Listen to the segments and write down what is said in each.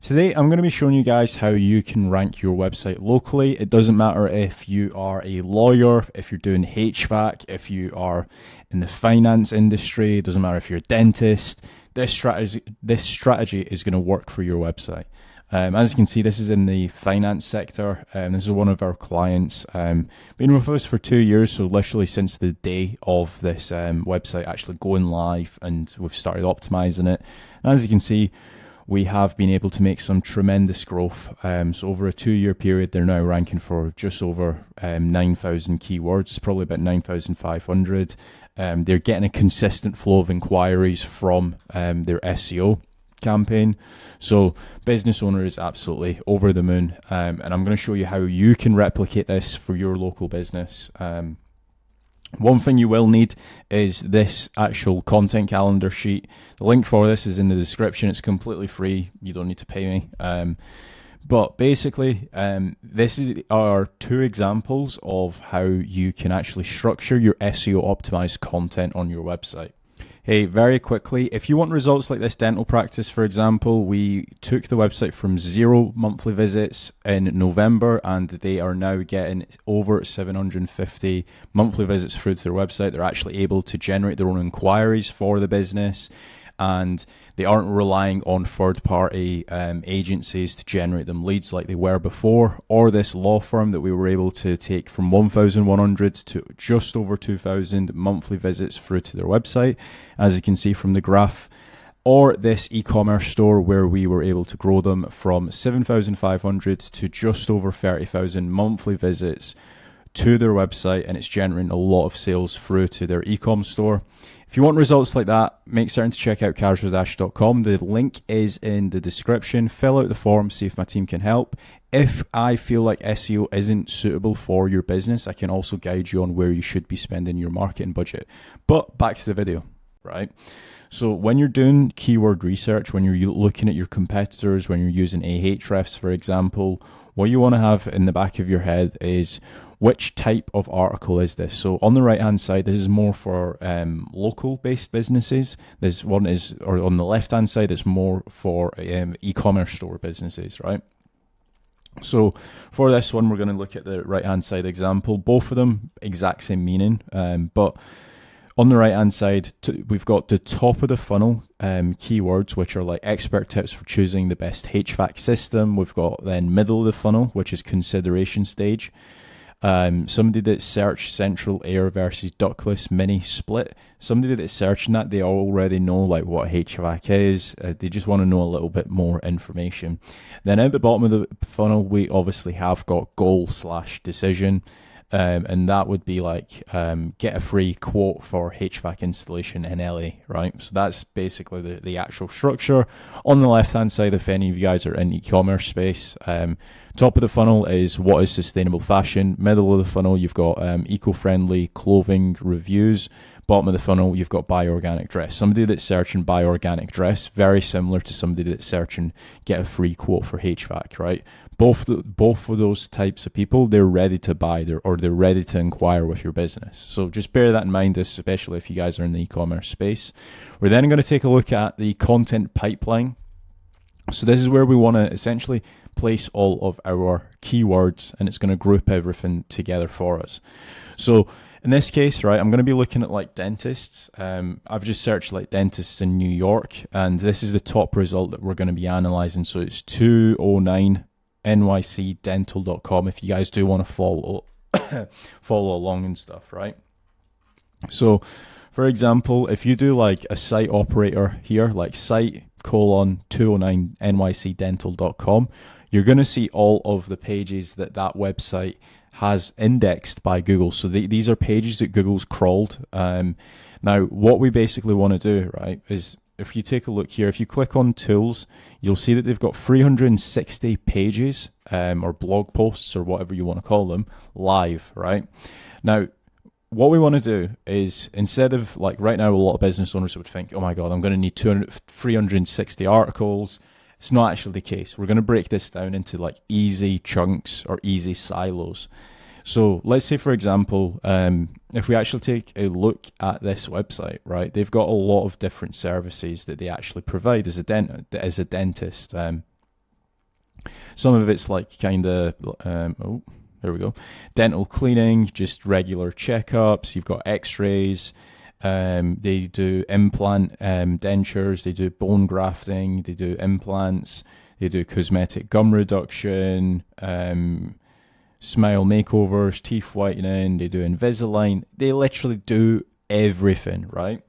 Today, I'm going to be showing you guys how you can rank your website locally. It doesn't matter if you are a lawyer, if you're doing HVAC, if you are in the finance industry, it doesn't matter if you're a dentist. This strategy is going to work for your website. As you can see, this is in the finance sector. This is one of our clients. Been with us for 2 years, so literally since the day of this website actually going live, and we've started optimizing it. And as you can see, we have been able to make some tremendous growth. So over a 2-year period, they're now ranking for just over 9,000 keywords. It's probably about 9,500. They're getting a consistent flow of inquiries from their SEO campaign. So business owner is absolutely over the moon. And I'm going to show you how you can replicate this for your local business. One thing you will need is this actual content calendar sheet. The link for this is in the description. It's completely free. You don't need to pay me. But basically, this are 2 examples of how you can actually structure your SEO optimized content on your website. Hey, very quickly, if you want results like this dental practice, for example, we took the website from 0 monthly visits in November, and they are now getting over 750 monthly visits through to their website. They're actually able to generate their own inquiries for the business, and they aren't relying on third-party agencies to generate them leads like they were before, or this law firm that we were able to take from 1,100 to just over 2,000 monthly visits through to their website, as you can see from the graph, or this e-commerce store where we were able to grow them from 7,500 to just over 30,000 monthly visits to their website, and it's generating a lot of sales through to their e-com store. If you want results like that, make certain to check out casualdash.com. The link is in the description. Fill out the form, see if my team can help. If I feel like SEO isn't suitable for your business, I can also guide you on where you should be spending your marketing budget. But back to the video, right? So when you're doing keyword research, when you're looking at your competitors, when you're using Ahrefs, for example, what you want to have in the back of your head is which type of article is this. So on the right hand side, this is more for local based businesses. This one is, or on the left hand side, it's more for e-commerce store businesses, right? So for this one, we're going to look at the right hand side example. Both of them exact same meaning, but on the right hand side, we've got the top of the funnel keywords, which are like expert tips for choosing the best HVAC system. We've got then middle of the funnel, which is consideration stage. Somebody that searched central air versus ductless mini split, somebody that's searching that, they already know like what HVAC is. They just want to know a little bit more information. Then at the bottom of the funnel, we obviously have got goal/decision. And that would be like get a free quote for HVAC installation in LA, right? So that's basically the actual structure. On the left hand side, if any of you guys are in e-commerce space, top of the funnel is what is sustainable fashion. Middle of the funnel, you've got eco-friendly clothing reviews. Bottom of the funnel, you've got buy organic dress. Somebody that's searching buy organic dress, very similar to somebody that's searching get a free quote for HVAC, right? Both of those types of people, they're ready to buy, they're ready to inquire with your business. So just bear that in mind, especially if you guys are in the e-commerce space. We're then going to take a look at the content pipeline. So this is where we want to essentially place all of our keywords, and it's going to group everything together for us. So in this case, right, I'm going to be looking at like dentists. I've just searched like dentists in New York, and this is the top result that we're going to be analyzing. So it's 209 nycdental.com if you guys do want to follow along and stuff, right? So for example, if you do like a site operator here, like site:209nycdental.com, you're going to see all of the pages that website has indexed by Google. So these are pages that Google's crawled. Now what we basically want to do, right, is if you take a look here, if you click on tools, you'll see that they've got 360 pages or blog posts or whatever you want to call them live, right? Now, what we want to do is, instead of like right now, a lot of business owners would think, oh my God, I'm going to need 360 articles. It's not actually the case. We're going to break this down into like easy chunks or easy silos. So let's say, for example, if we actually take a look at this website, right, they've got a lot of different services that they actually provide as a dentist. Some of it's like kind of, oh, there we go. Dental cleaning, just regular checkups. You've got x-rays. They do implant dentures. They do bone grafting. They do implants. They do cosmetic gum reduction, smile makeovers, teeth whitening. They do Invisalign. They literally do everything, right?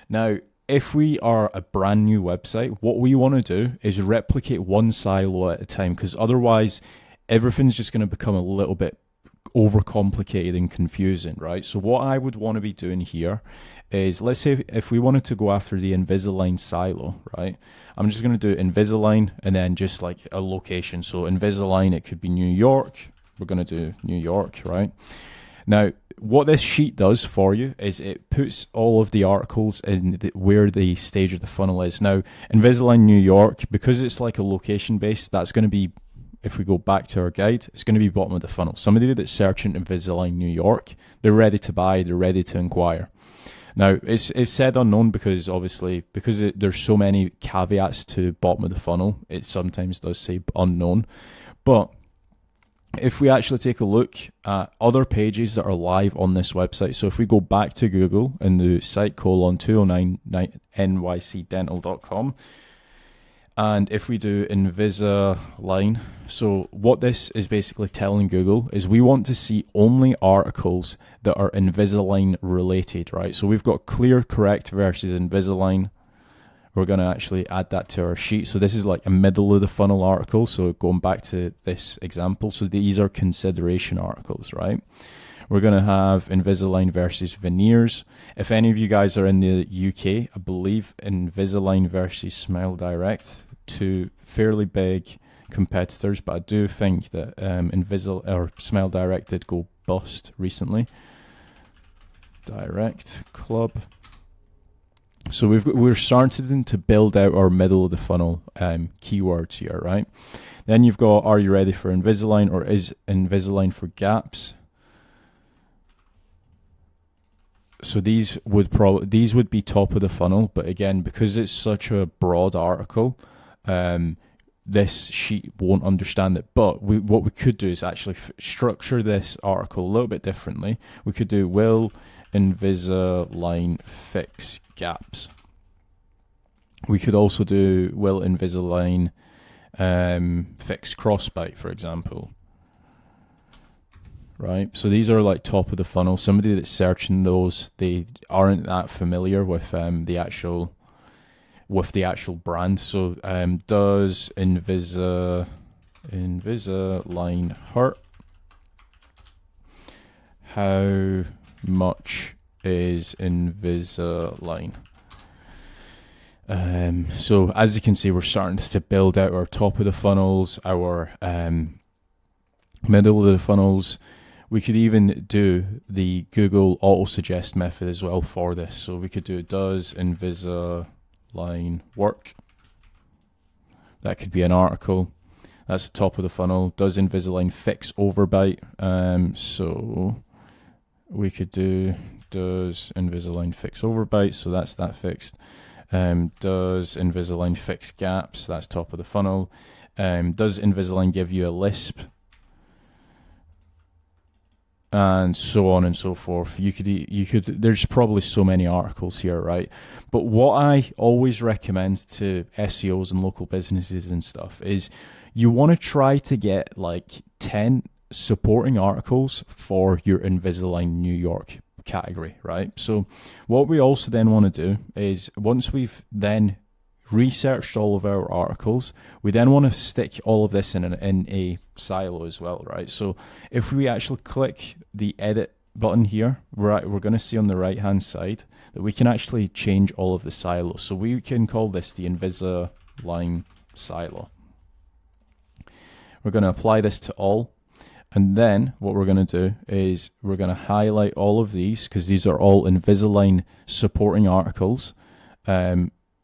Now, if we are a brand new website, what we want to do is replicate one silo at a time, because otherwise everything's just going to become a little bit overcomplicated and confusing, right? So what I would want to be doing here is, let's say if we wanted to go after the Invisalign silo, right? I'm just going to do Invisalign and then just like a location. So Invisalign, it could be New York. We're going to do New York, right? Now, what this sheet does for you is it puts all of the articles in where the stage of the funnel is. Now, Invisalign New York, because it's like a location based, that's going to be, if we go back to our guide, it's going to be bottom of the funnel. Somebody that's searching Invisalign New York, they're ready to buy, they're ready to inquire. Now, it's said unknown because obviously, there's so many caveats to bottom of the funnel, it sometimes does say unknown. But if we actually take a look at other pages that are live on this website, so if we go back to Google and do site:209nycdental.com, and if we do Invisalign, so what this is basically telling Google is we want to see only articles that are Invisalign related, right? So we've got Clear Correct versus Invisalign. We're going to actually add that to our sheet. So this is like a middle of the funnel article. So going back to this example, so these are consideration articles, right? We're going to have Invisalign versus veneers. If any of you guys are in the UK, I believe Invisalign versus Smile Direct, two fairly big competitors, but I do think that Smile Direct did go bust recently. Direct Club. So we're starting to build out our middle of the funnel keywords here, right? Then you've got, are you ready for Invisalign, or is Invisalign for gaps? So these would be top of the funnel, but again, because it's such a broad article, this sheet won't understand it. But what we could do is actually structure this article a little bit differently. We could do, will Invisalign fix gaps? We could also do, will Invisalign fix crossbite, for example? Right, so these are like top of the funnel. Somebody that's searching those, they aren't that familiar with the actual brand. So does Invisalign hurt? How much is Invisalign? So as you can see, we're starting to build out our top of the funnels, our middle of the funnels. We could even do the Google auto suggest method as well for this. So we could do, does Invisalign work? That could be an article. That's the top of the funnel. Does Invisalign fix overbite? So we could do, does Invisalign fix overbite? So that's that fixed. Does Invisalign fix gaps? That's top of the funnel. Does Invisalign give you a lisp? And so on and so forth. You could. There's probably so many articles here, right? But what I always recommend to SEOs and local businesses and stuff is you want to try to get like 10 supporting articles for your Invisalign New York category, right? So what we also then want to do is, once we've then researched all of our articles, we then want to stick all of this in a silo as well, right? So if we actually click the edit button here, we're going to see on the right hand side that we can actually change all of the silos. So we can call this the Invisalign silo. We're going to apply this to all, and then what we're going to do is we're going to highlight all of these, because these are all Invisalign supporting articles.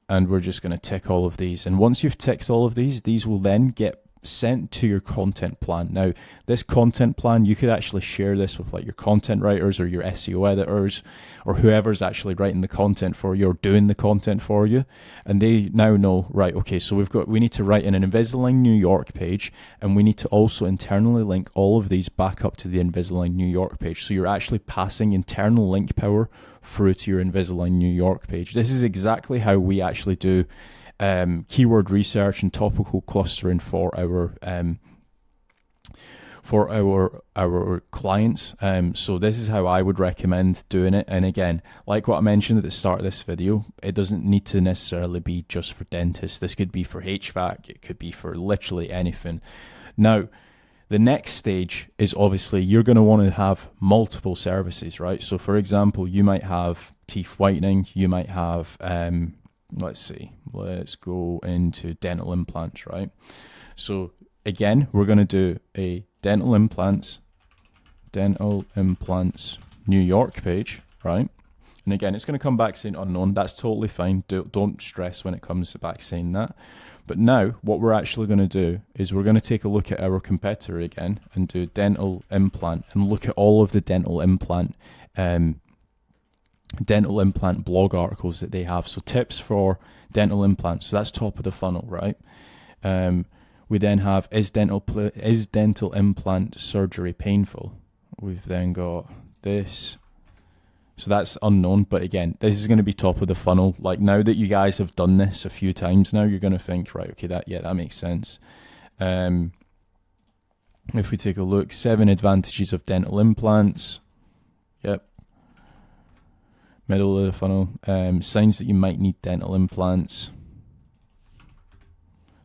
And we're just going to tick all of these. And once you've ticked all of these will then get sent to your content plan. Now, this content plan, you could actually share this with like your content writers or your SEO editors or whoever's actually writing the content for you or doing the content for you. And they now know, right, okay, so we need to write in an Invisalign New York page, and we need to also internally link all of these back up to the Invisalign New York page. So you're actually passing internal link power through to your Invisalign New York page. This is exactly how we actually do keyword research and topical clustering for our clients. So this is how I would recommend doing it. And again, like what I mentioned at the start of this video, it doesn't need to necessarily be just for dentists. This could be for HVAC. It could be for literally anything. Now, the next stage is obviously you're going to want to have multiple services, right? So for example, you might have teeth whitening. You might have let's go into dental implants, right? So again, we're going to do a dental implants New York page, right? And again, it's going to come back saying unknown. That's totally fine. Don't stress when it comes back saying that. But now what we're actually going to do is we're going to take a look at our competitor again and do dental implant and look at all of the dental implant blog articles that they have. So tips for dental implants. So that's top of the funnel, right? We then have, is dental implant surgery painful? We've then got this. So that's unknown, but again, this is going to be top of the funnel. Like now that you guys have done this a few times now, you're going to think, right, okay, that makes sense. If we take a look, 7 advantages of dental implants. Yep. Middle of the funnel, signs that you might need dental implants.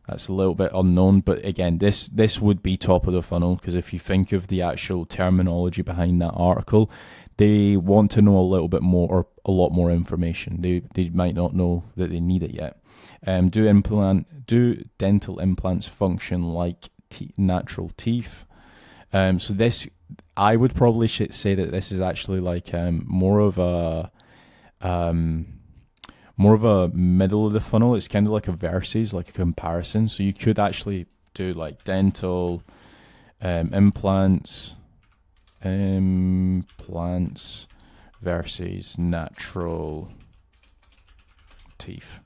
That's a little bit unknown, but again, this would be top of the funnel, because if you think of the actual terminology behind that article, they want to know a little bit more or a lot more information. They might not know that they need it yet. Do dental implants function like natural teeth? So this, I would probably say that this is actually like more of a middle of the funnel. It's kind of like a versus, like a comparison. So you could actually do like dental implants versus natural teeth.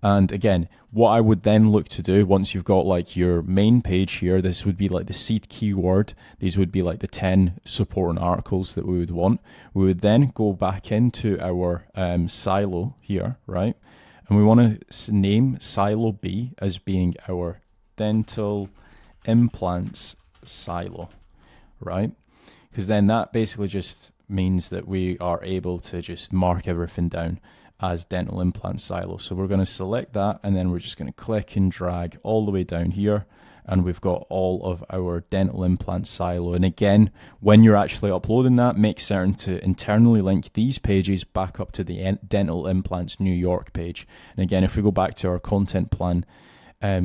And again, what I would then look to do once you've got like your main page here, this would be like the seed keyword. These would be like the 10 supporting articles that we would want. We would then go back into our silo here, right? And we want to name silo B as being our dental implants silo, right? Because then that basically just means that we are able to just mark everything down as dental implant silo. So we're going to select that, and then we're just going to click and drag all the way down here, and we've got all of our dental implant silo. And again, when you're actually uploading that, make certain to internally link these pages back up to the dental implants New York page. And again, if we go back to our content plan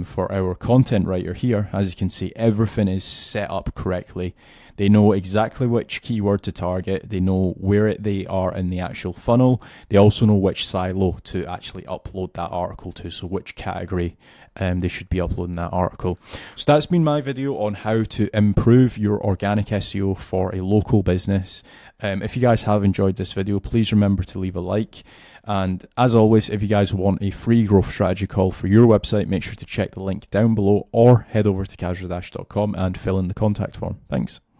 for our content writer here, as you can see, everything is set up correctly. They know exactly which keyword to target. They know where they are in the actual funnel. They also know which silo to actually upload that article to, so which category they should be uploading that article. So that's been my video on how to improve your organic SEO for a local business. If you guys have enjoyed this video, please remember to leave a like. And as always, if you guys want a free growth strategy call for your website, make sure to check the link down below or head over to casualdash.com and fill in the contact form. Thanks.